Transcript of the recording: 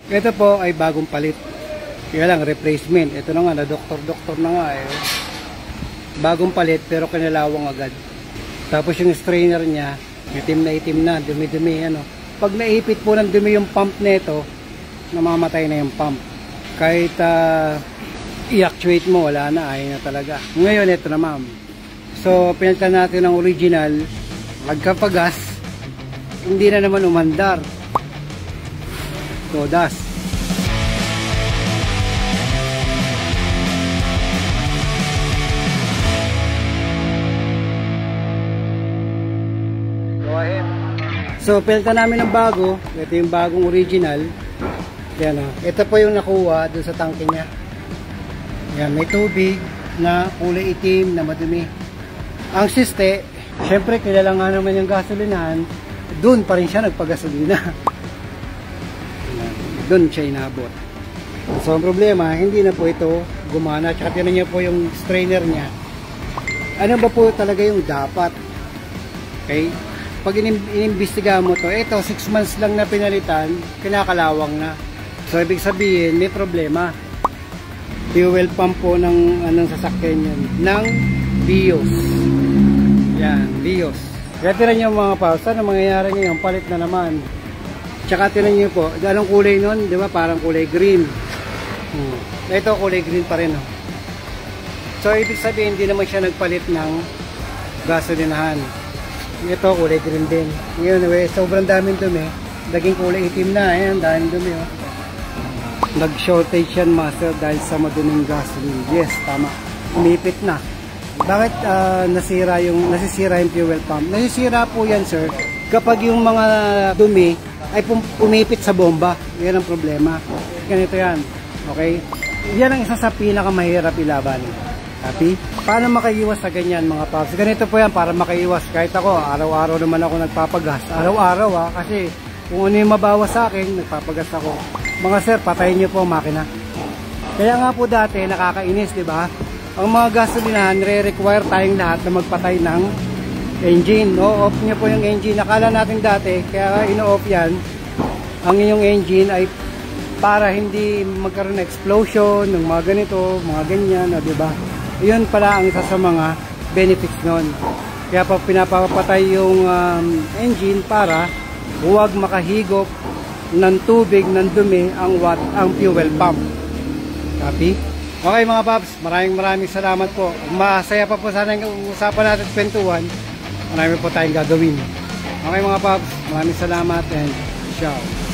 Ito po ay bagong palit. Kaya lang, replacement. Ito na nga, na doktor na nga eh. Bagong palit pero kinalawang agad. Tapos yung strainer niya, itim na, dumi-dumi, ano. Pag naipit po ng dumi yung pump nito, namamatay na yung pump. Kahit i-actuate mo, wala na, ayaw na talaga. Ngayon, ito na ma'am. So, pinalitan natin ng original, nagkapagas, hindi na naman umandar. Todas. So, pinalitan namin ng bago. Ito yung bagong original. Yan o. Ito po yung nakuha doon sa tangke niya. Yan, may tubig na kulay itim na madumi. Ang siste, syempre kilala nga naman yung gasolinahan, doon pa rin siya nagpagasolina. Doon siya inabot. So, ang problema, hindi na po ito gumana. Tsaka tinan niyo po yung strainer niya. Ano ba po talaga yung dapat? Okay? Pag inimbestiga mo to, ito 6 months lang na pinalitan, kinakalawang na. So ibig sabihin, may problema. Fuel pump po ng anong sasakyan yun, ng BIOS. Yan, BIOS. Kaya tinan nyo mga paus, ano mangyayari ngayon, palit na naman. Tsaka tinan nyo po, anong kulay nun, di ba? Parang kulay green. Ito kulay green pa rin. So ibig sabihin, hindi naman siya nagpalit ng gasolinahan. Ito kulay green din. Ngayon, sobrang daming dumi. Naging kulay itim na. Ayan, daming dumi. Oh. Nag-shortage yan, master, dahil sa maduming gasoline. Yes, tama. Umipit na. Bakit nasisira yung fuel pump? Nasisira po yan, sir, kapag yung mga dumi ay umipit sa bomba. Yan ang problema. Ganito yan. Okay? Yan ang isa sa pinakamahirap ilaban. Happy? Paano makaiwas sa ganyan mga paps? Ganito po yan para makaiwas. Kahit ako, araw-araw naman ako nagpapagas. Araw-araw kasi kung ano yung mabawas sa akin, nagpapagas ako. Mga sir, patayin nyo po ang makina. Kaya nga po dati, nakakainis, di ba? Ang mga gasolinahan, re-require tayong lahat na magpatay ng engine. O-off nyo po yung engine. Nakala natin dati, kaya ino-off yan, ang inyong engine ay para hindi magkaroon ng explosion, ng mga ganito, mga ganyan, di ba? Yun pala ang isa sa mga benefits nun. Kaya pa pinapapatay yung engine para huwag makahigop ng tubig, ng dumi ang fuel pump. Copy? Okay mga paps, maraming salamat po. Masaya pa po sana yung usapan natin kwentuhan. Marami po tayong gagawin. Okay mga paps, maraming salamat and ciao.